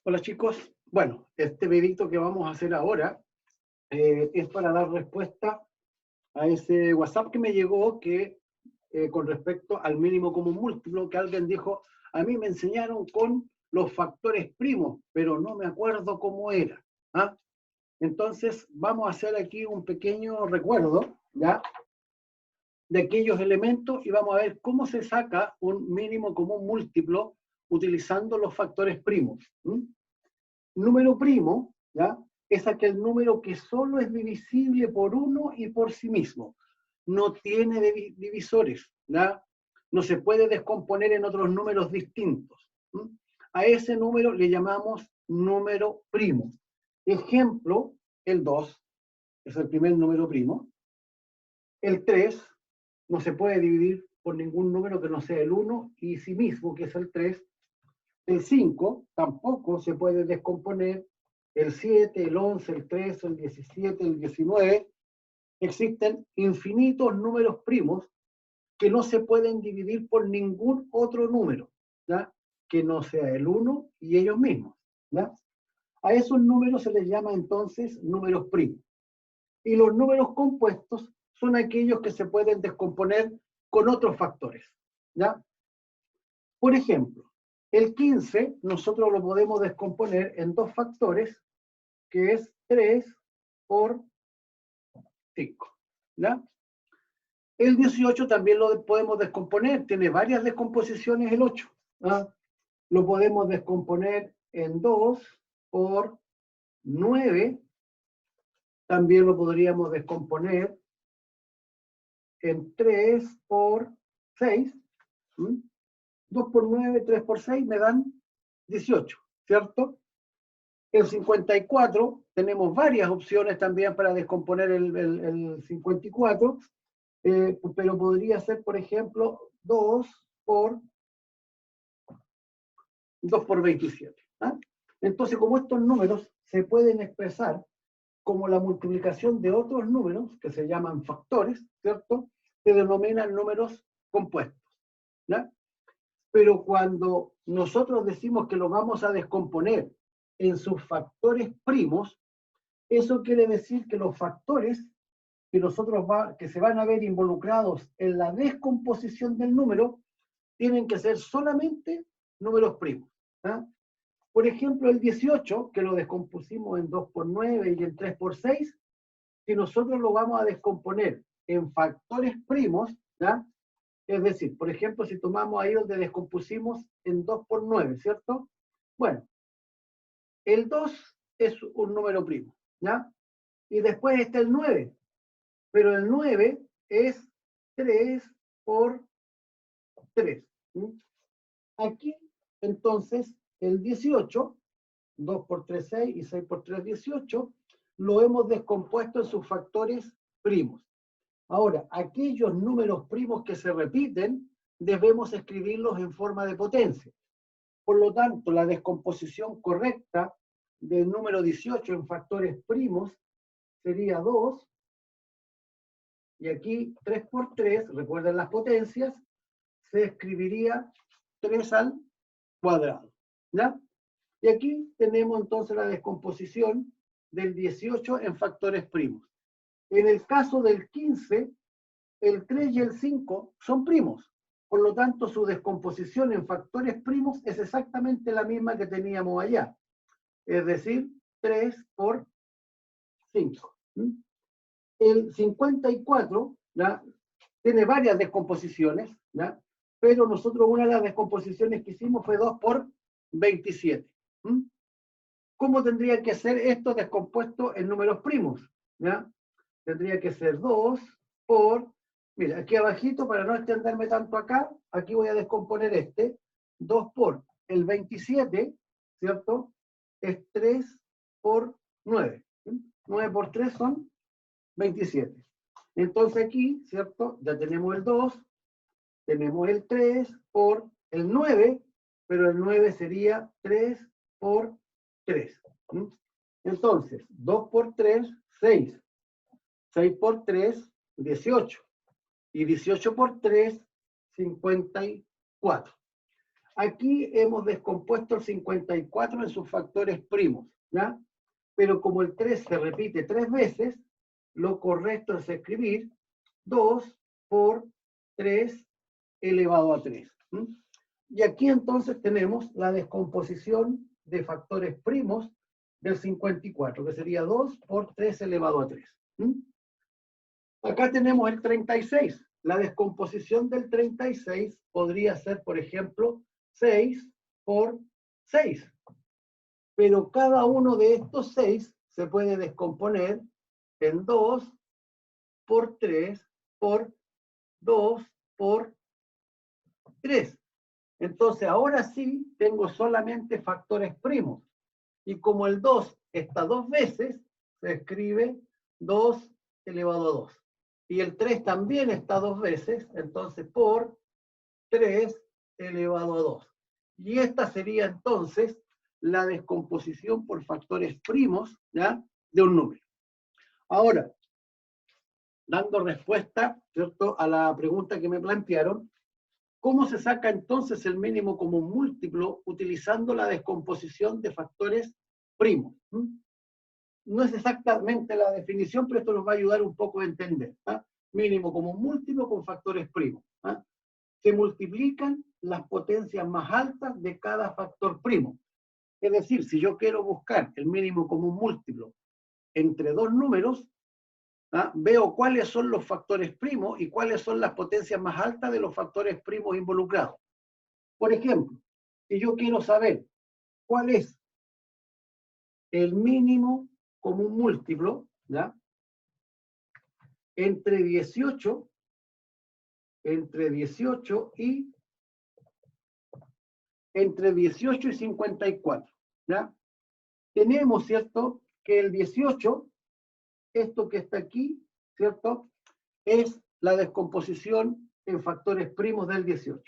Hola chicos, bueno, este videito que vamos a hacer ahora es para dar respuesta a ese WhatsApp que me llegó con respecto al mínimo común múltiplo, que alguien dijo, a mí me enseñaron con los factores primos, pero no me acuerdo cómo era. ¿Ah? Entonces vamos a hacer aquí un pequeño recuerdo, ¿ya? De aquellos elementos y vamos a ver cómo se saca un mínimo común múltiplo utilizando los factores primos. Número primo, ¿ya? Es aquel número que solo es divisible por uno y por sí mismo. No tiene divisores, ¿ya? No se puede descomponer en otros números distintos. A ese número le llamamos número primo. Ejemplo, el 2 es el primer número primo. El 3 no se puede dividir por ningún número que no sea el 1 y sí mismo, que es el 3. El 5 tampoco se puede descomponer. El 7, el 11, el 13, el 17, el 19. Existen infinitos números primos que no se pueden dividir por ningún otro número, ¿ya? Que no sea el 1 y ellos mismos, ¿ya? A esos números se les llama entonces números primos. Y los números compuestos son aquellos que se pueden descomponer con otros factores, ¿ya? Por ejemplo, el 15 nosotros lo podemos descomponer en dos factores, que es 3 por 5, ¿ya? El 18 también lo podemos descomponer, tiene varias descomposiciones el 8, ¿ah? Lo podemos descomponer en 2 por 9, también lo podríamos descomponer en 3 por 6, 2 por 9, 3 por 6 me dan 18, ¿cierto? El 54, tenemos varias opciones también para descomponer el 54, pero podría ser, por ejemplo, 2 por 27. ¿Ah? Entonces, como estos números se pueden expresar como la multiplicación de otros números, que se llaman factores, ¿cierto? Se denominan números compuestos. ¿Ya? Pero cuando nosotros decimos que lo vamos a descomponer en sus factores primos, eso quiere decir que los factores que se van a ver involucrados en la descomposición del número tienen que ser solamente números primos. ¿Ah? Por ejemplo, el 18, que lo descompusimos en 2 por 9 y en 3 por 6, si nosotros lo vamos a descomponer en factores primos, ¿ya? Es decir, por ejemplo, si tomamos ahí donde descompusimos en 2 por 9, ¿cierto? Bueno, el 2 es un número primo, ¿ya? Y después está el 9, pero el 9 es 3 por 3. Aquí, entonces, el 18, 2 por 3, 6 y 6 por 3, 18, lo hemos descompuesto en sus factores primos. Ahora, aquellos números primos que se repiten, debemos escribirlos en forma de potencia. Por lo tanto, la descomposición correcta del número 18 en factores primos sería 2, y aquí 3 por 3, recuerden las potencias, se escribiría 3 al cuadrado, ¿ya? Y aquí tenemos entonces la descomposición del 18 en factores primos. En el caso del 15, el 3 y el 5 son primos. Por lo tanto, su descomposición en factores primos es exactamente la misma que teníamos allá. Es decir, 3 por 5. El 54, ¿ya? Tiene varias descomposiciones, ¿ya? Pero nosotros una de las descomposiciones que hicimos fue 2 por 27. ¿Cómo tendría que ser esto descompuesto en números primos? ¿Ya? Tendría que ser 2 por, mira, aquí abajito, para no extenderme tanto acá, aquí voy a descomponer 2 por el 27, ¿cierto? Es 3 por 9. 9 por 3 son 27. Entonces aquí, ¿cierto? Ya tenemos el 2, tenemos el 3 por el 9, pero el 9 sería 3 por 3. Entonces, 2 por 3, 6. 6 por 3, 18. Y 18 por 3, 54. Aquí hemos descompuesto el 54 en sus factores primos, ¿ya? Pero como el 3 se repite 3 veces, lo correcto es escribir 2 por 3 elevado a 3. Y aquí entonces tenemos la descomposición de factores primos del 54, que sería 2 por 3 elevado a 3. Acá tenemos el 36. La descomposición del 36 podría ser, por ejemplo, 6 por 6. Pero cada uno de estos 6 se puede descomponer en 2 por 3 por 2 por 3. Entonces, ahora sí tengo solamente factores primos. Y como el 2 está 2 veces, se escribe 2 elevado a 2. Y el 3 también está 2 veces, entonces por 3 elevado a 2. Y esta sería entonces la descomposición por factores primos, ¿ya?, de un número. Ahora, dando respuesta, ¿cierto?, a la pregunta que me plantearon, ¿cómo se saca entonces el mínimo común múltiplo utilizando la descomposición de factores primos? No es exactamente la definición, pero esto nos va a ayudar un poco a entender. Mínimo común múltiplo con factores primos. Se multiplican las potencias más altas de cada factor primo. Es decir, si yo quiero buscar el mínimo común múltiplo entre dos números, veo cuáles son los factores primos y cuáles son las potencias más altas de los factores primos involucrados. Por ejemplo, si yo quiero saber cuál es el mínimo común múltiplo, ¿ya?, entre 18 y 54, ¿ya? Tenemos, ¿cierto?, que el 18, esto que está aquí, ¿cierto?, es la descomposición en factores primos del 18.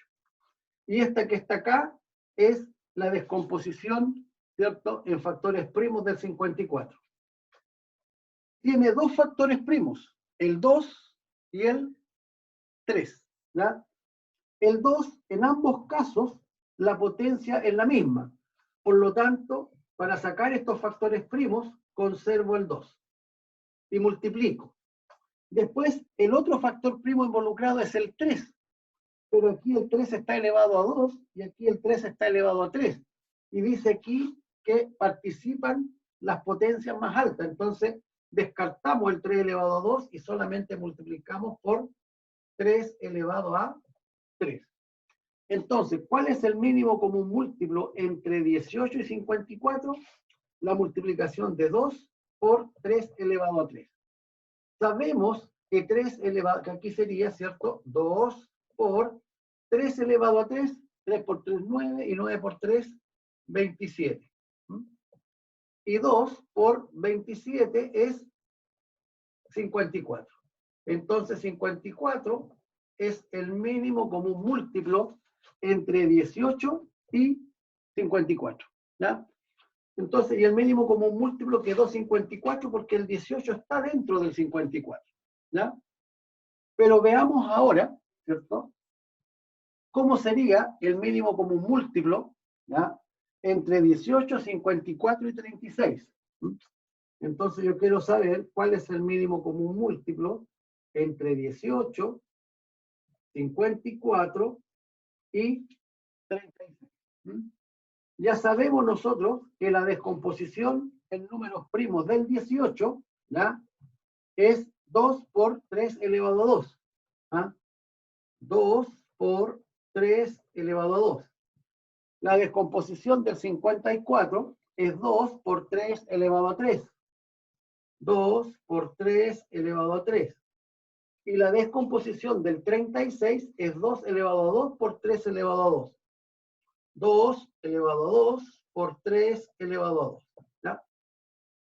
Y esta que está acá es la descomposición, ¿cierto?, en factores primos del 54. Tiene dos factores primos, el 2 y el 3, ¿ya? El 2, en ambos casos, la potencia es la misma. Por lo tanto, para sacar estos factores primos, conservo el 2 y multiplico. Después, el otro factor primo involucrado es el 3, pero aquí el 3 está elevado a 2 y aquí el 3 está elevado a 3. Y dice aquí que participan las potencias más altas. Entonces, descartamos el 3 elevado a 2 y solamente multiplicamos por 3 elevado a 3. Entonces, ¿cuál es el mínimo común múltiplo entre 18 y 54? La multiplicación de 2 por 3 elevado a 3. Sabemos que 3 elevado, que aquí sería, ¿cierto?, 2 por 3 elevado a 3, 3 por 3, 9, y 9 por 3, 27. Y 2 por 27 es 54. Entonces, 54 es el mínimo común múltiplo entre 18 y 54, ¿ya? Entonces, y el mínimo común múltiplo quedó 54 porque el 18 está dentro del 54, ¿ya? Pero veamos ahora, ¿cierto?, cómo sería el mínimo común múltiplo, ¿ya?, entre 18, 54 y 36. Entonces yo quiero saber cuál es el mínimo común múltiplo entre 18, 54 y 36. Ya sabemos nosotros que la descomposición en números primos del 18, ¿ya?, es 2 por 3 elevado a 2. 2 por 3 elevado a 2. La descomposición del 54 es 2 por 3 elevado a 3. 2 por 3 elevado a 3. Y la descomposición del 36 es 2 elevado a 2 por 3 elevado a 2. 2 elevado a 2 por 3 elevado a 2. ¿Ya?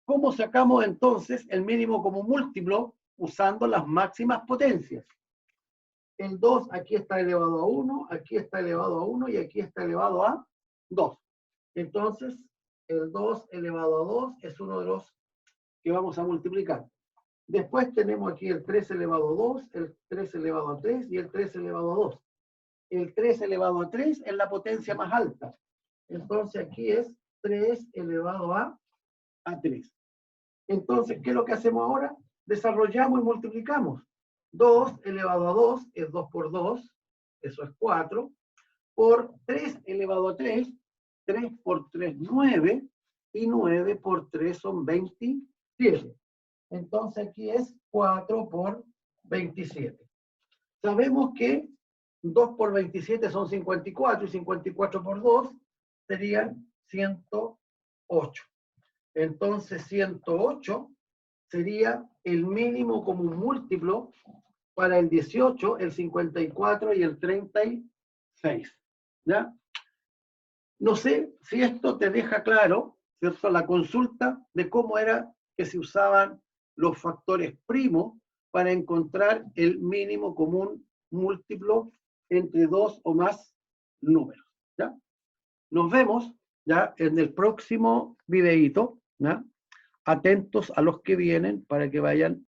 ¿Cómo sacamos entonces el mínimo común múltiplo? Usando las máximas potencias. El 2 aquí está elevado a 1, aquí está elevado a 1 y aquí está elevado a 2. Entonces, el 2 elevado a 2 es uno de los que vamos a multiplicar. Después tenemos aquí el 3 elevado a 2, el 3 elevado a 3 y el 3 elevado a 2. el 3 elevado a 3 es la potencia más alta. Entonces aquí es 3 elevado a 3. Entonces, ¿qué es lo que hacemos ahora? Desarrollamos y multiplicamos. 2 elevado a 2 es 2 por 2, eso es 4, por 3 elevado a 3, 3 por 3, 9, y 9 por 3 son 27. Entonces aquí es 4 por 27. Sabemos que 2 por 27 son 54, y 54 por 2 serían 108. Entonces 108 sería el mínimo común múltiplo para el 18, el 54 y el 36. ¿Ya? No sé si esto te deja claro, ¿cierto?, la consulta de cómo era que se usaban los factores primos para encontrar el mínimo común múltiplo entre dos o más números. ¿Ya? Nos vemos ya en el próximo videíto, ¿ya? Atentos a los que vienen para que vayan